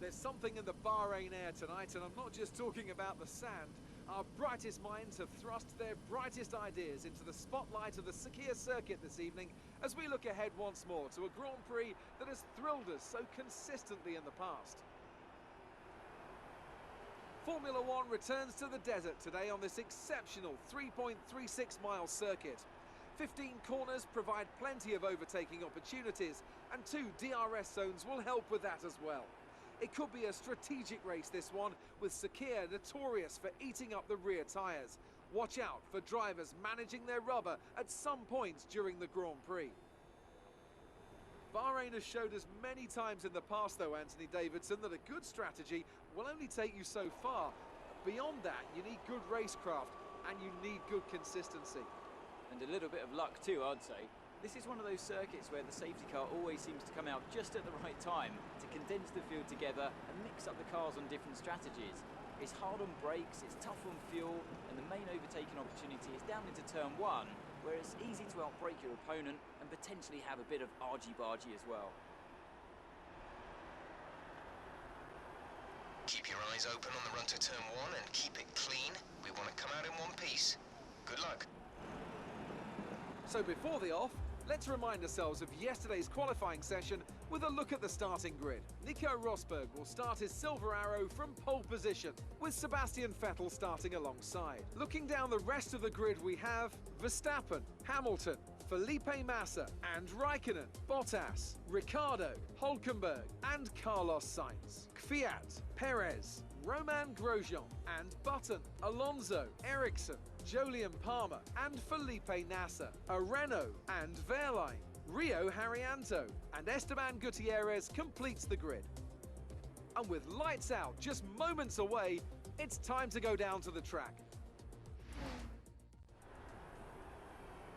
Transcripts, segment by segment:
there's something in the Bahrain air tonight, and I'm not just talking about the sand. Our brightest minds have thrust their brightest ideas into the spotlight of the Sakhir circuit this evening as we look ahead once more to a Grand Prix that has thrilled us so consistently in the past. Formula One returns to the desert today on this exceptional 3.36-mile circuit. 15 corners provide plenty of overtaking opportunities, and 2 DRS zones will help with that as well. It could be a strategic race, this one, with Sakhir notorious for eating up the rear tyres. Watch out for drivers managing their rubber at some points during the Grand Prix. Bahrain has showed us many times in the past, though, Anthony Davidson, that a good strategy will only take you so far. Beyond that, you need good racecraft and you need good consistency. And a little bit of luck too, I'd say. This is one of those circuits where the safety car always seems to come out just at the right time to condense the field together and mix up the cars on different strategies. It's hard on brakes, it's tough on fuel, and the main overtaking opportunity is down into turn 1, where it's easy to outbrake your opponent and potentially have a bit of argy-bargy as well. Keep your eyes open on the run to turn 1 and keep it clean. We want to come out in one piece. Good luck. So before the off, let's remind ourselves of yesterday's qualifying session with a look at the starting grid. Nico Rosberg will start his Silver Arrow from pole position, with Sebastian Vettel starting alongside. Looking down the rest of the grid, we have Verstappen, Hamilton, Felipe Massa and Raikkonen, Bottas, Ricciardo, Hülkenberg and Carlos Sainz, Kvyat, Perez, Romain Grosjean and Button, Alonso, Ericsson, Jolyon Palmer and Felipe Nasser, a Renault and Wehrlein, Rio Haryanto and Esteban Gutierrez completes the grid. And with lights out just moments away, it's time to go down to the track.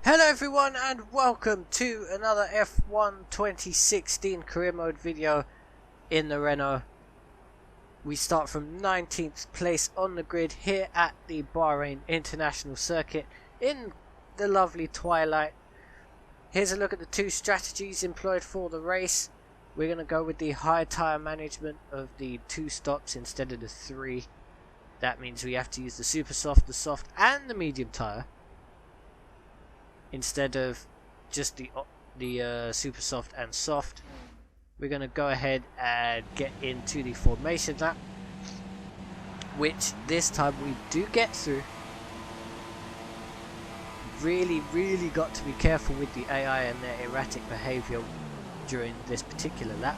Hello everyone and welcome to another F1 2016 career mode video in the Renault. We start from 19th place on the grid here at the Bahrain International Circuit in the lovely twilight. Here's a look at the 2 strategies employed for the race. We're going to go with the high tyre management of the 2 stops instead of the 3. That means we have to use the super soft, the soft and the medium tyre instead of just the super soft and soft. We're going to go ahead and get into the formation lap, which this time we do get through. Really got to be careful with the AI and their erratic behaviour during this particular lap.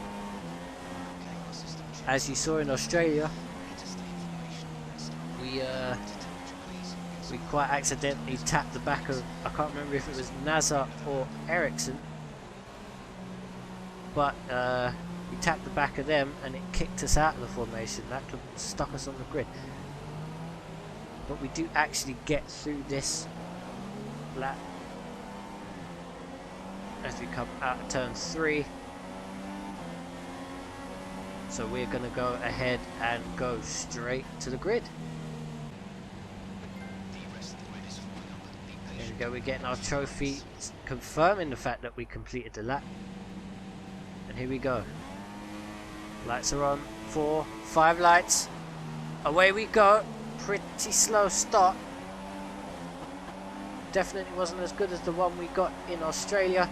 As you saw in Australia, we quite accidentally tapped the back of, I can't remember if it was Nasser or Ericsson, but we tapped the back of them and it kicked us out of the formation. That stuck us on the grid. But we do actually get through this lap as we come out of turn 3. So we're going to go ahead and go straight to the grid. There we go, we're getting our trophy, confirming the fact that we completed the lap. And here we go. Lights are on. 4, 5 lights. Away we go. Pretty slow start. Definitely wasn't as good as the one we got in Australia.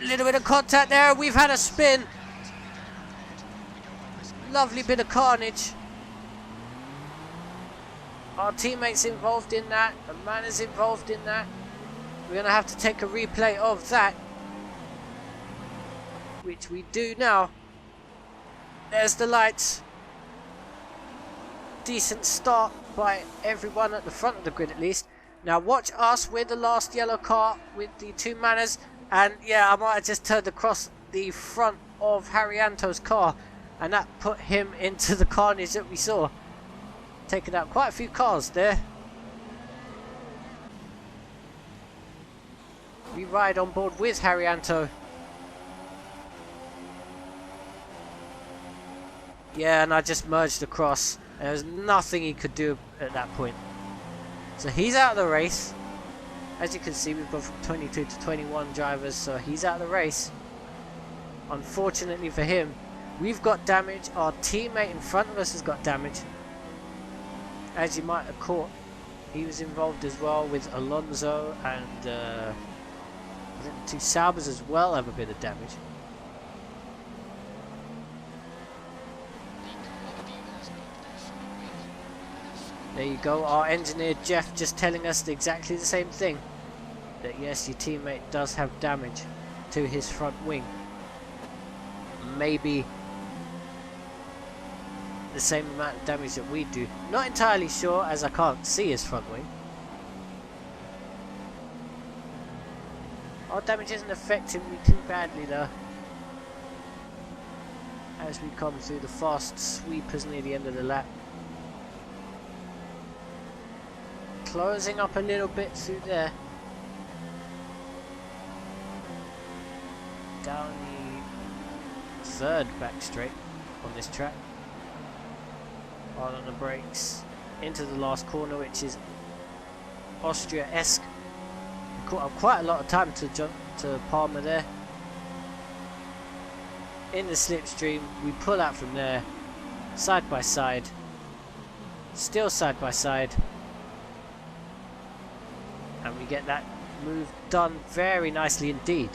A little bit of contact there. We've had a spin. Lovely bit of carnage. Our teammates involved in that. The man is involved in that. We're going to have to take a replay of that, which we do now. There's the lights. Decent start by everyone at the front of the grid at least. Now watch us, we're the last yellow car with the 2 manners, and yeah, I might have just turned across the front of Haryanto's car and that put him into the carnage that we saw. Taking out quite a few cars there. We ride on board with Haryanto. Yeah, and I just merged across. There was nothing he could do at that point. So he's out of the race. As you can see, we've gone from 22 to 21 drivers, so he's out of the race. Unfortunately for him. We've got damage. Our teammate in front of us has got damage. As you might have caught, he was involved as well with Alonso, and I think the two Saubers as well have a bit of damage. There you go, our engineer Jeff just telling us exactly the same thing. That yes, your teammate does have damage to his front wing. Maybe the same amount of damage that we do. Not entirely sure, as I can't see his front wing. Our damage isn't affecting me too badly though. As we come through the fast sweepers near the end of the lap. Closing up a little bit through there. Down the third back straight on this track. Hard on the brakes. Into the last corner, which is Austria-esque. Caught up quite a lot of time to jump to Palmer there. In the slipstream, we pull out from there. Side by side. Still side by side. And we get that move done very nicely indeed.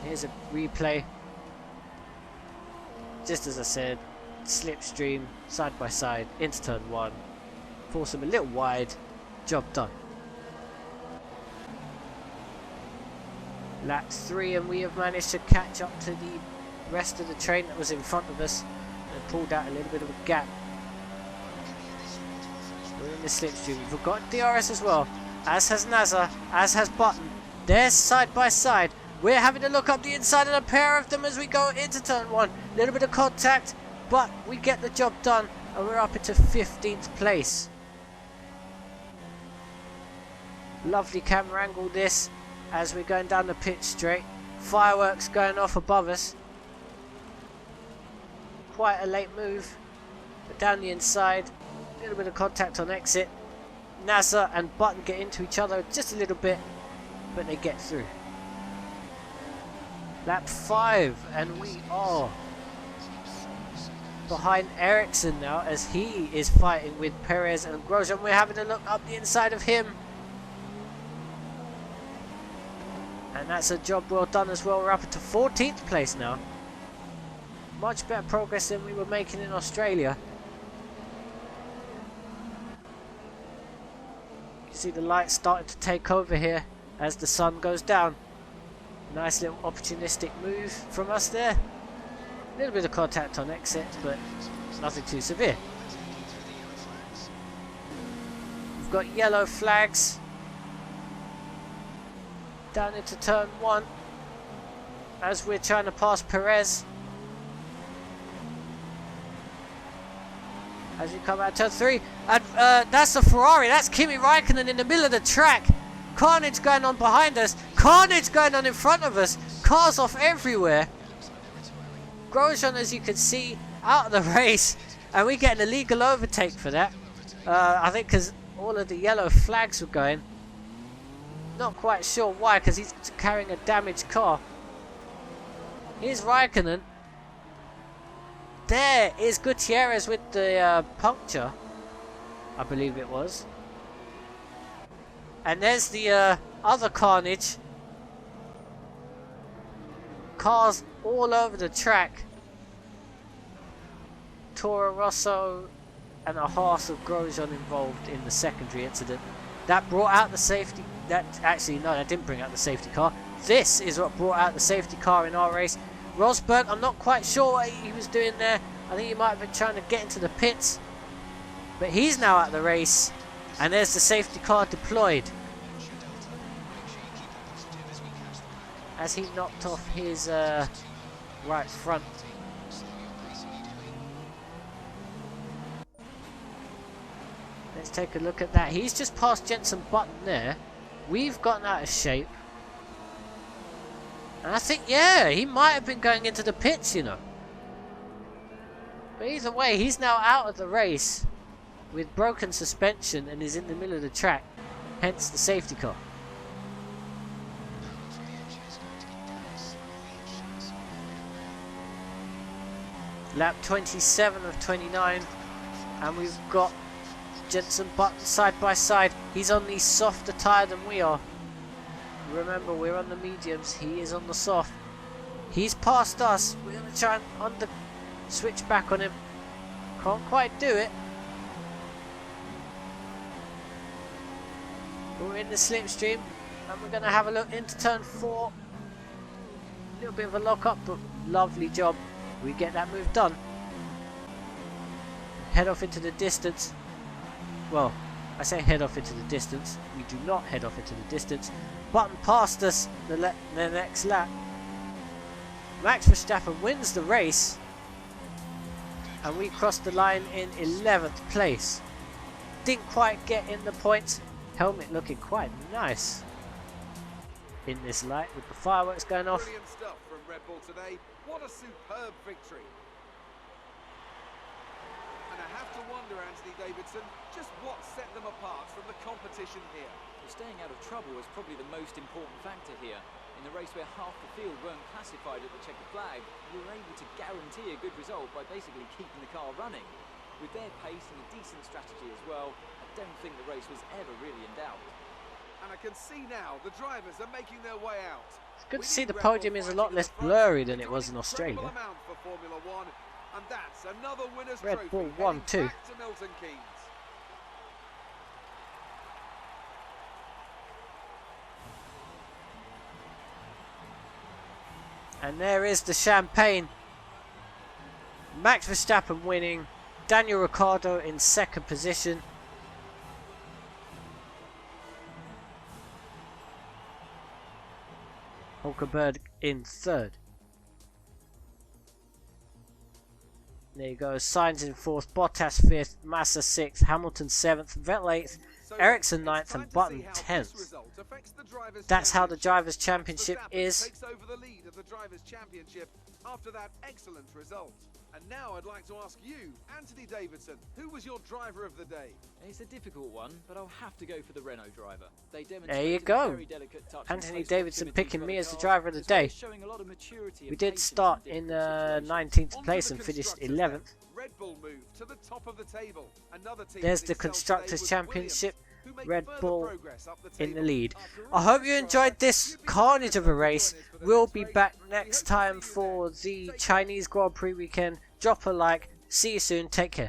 Here's a replay. Just as I said, slipstream, side by side, into turn 1. Force them a little wide, job done. Lap 3, and we have managed to catch up to the rest of the train that was in front of us and pulled out a little bit of a gap. We're in the slipstream. We've got DRS as well, as has NASA, as has Button. They're side by side. We're having to look up the inside of the pair of them as we go into turn 1. A little bit of contact, but we get the job done, and we're up into 15th place. Lovely camera angle this, as we're going down the pit straight. Fireworks going off above us. Quite a late move, but down the inside. A little bit of contact on exit. NASA and Button get into each other just a little bit, but they get through. Lap 5, and we are behind Ericsson now, as he is fighting with Perez and Grosjean. We're having to look up the inside of him, and that's a job well done as well. We're up into 14th place now. Much better progress than we were making in Australia. You see the lights starting to take over here as the sun goes down. Nice little opportunistic move from us there. A little bit of contact on exit, but nothing too severe. We've got yellow flags down into turn 1 as we're trying to pass Perez. As we come out turn 3, and that's a Ferrari. That's Kimi Raikkonen in the middle of the track. Carnage going on behind us. Carnage going on in front of us. Cars off everywhere. Grosjean, as you can see, out of the race, and we get an illegal overtake for that. I think because all of the yellow flags were going. Not quite sure why, because he's carrying a damaged car. Here's Raikkonen. There is Gutierrez with the puncture, I believe it was. And there's the other Carnage. Cars all over the track. Toro Rosso and a Haas of Grosjean involved in the secondary incident. That brought out the safety. That didn't bring out the safety car. This is what brought out the safety car in our race. Rosberg, I'm not quite sure what he was doing there. I think he might have been trying to get into the pits. But he's now out of the race. And there's the safety car deployed. As he knocked off his right front. Let's take a look at that. He's just passed Jenson Button there. We've gotten out of shape. And I think, yeah, he might have been going into the pits, you know. But either way, he's now out of the race with broken suspension and is in the middle of the track. Hence the safety car. Lap 27 of 29. And we've got Jenson Button side by side. He's on the softer tyre than we are. Remember, we're on the mediums. He is on the soft. He's passed us. We're going to try and switch back on him. Can't quite do it. We're in the slipstream. And we're going to have a look into turn 4. A little bit of a lock up, but lovely job. We get that move done. Head off into the distance. Well, I say head off into the distance. We do not head off into the distance. Button passed us the next lap. Max Verstappen wins the race. And we crossed the line in 11th place. Didn't quite get in the points. Helmet looking quite nice in this light with the fireworks going off. Brilliant stuff from Red Bull today. What a superb victory. And I have to wonder, Anthony Davidson, just what set them apart from the competition here. Well, staying out of trouble was probably the most important factor here. In the race where half the field weren't classified at the checkered flag, we were able to guarantee a good result by basically keeping the car running. With their pace and a decent strategy as well, I don't think the race was ever really in doubt. And I can see now the drivers are making their way out. It's good to see the podium is a lot less blurry than it was in Australia. For Formula One, and that's another winner's Red trophy Bull heading 1-2. back to Milton Keynes. And there is the champagne. Max Verstappen winning. Daniel Ricciardo in second position. Hulkenberg in third. There you go. Sainz in fourth. Bottas fifth. Massa sixth. Hamilton seventh. Vettel eighth. Ericsson 9th and Button 10th. That's how the Drivers' Championship is. Takes over the lead of the Drivers' Championship after that excellent result. And now I'd like to ask you, Anthony Davidson, who was your driver of the day? It's a difficult one, but I'll have to go for the Renault driver. They There you demonstrated a go. very delicate touch Anthony and close Davidson proximity picking to me other as the cars, driver of the as well day. as showing a lot of maturity We and did patience start in in difficult situations. 19th On to place the and finished constructors then. 11th. Red Bull moved to the top of the table. Another team There's that the excelled Constructors' today was Championship. Williams, who made Red further Bull progress up the in the table. lead. After I hope all you this enjoyed drive, this you've been carnage of a fortunate to race. join us for the We'll next be race. back We next hope to time see you for there. the Take care. Chinese Grand Prix weekend. Drop a like. See you soon. Take care.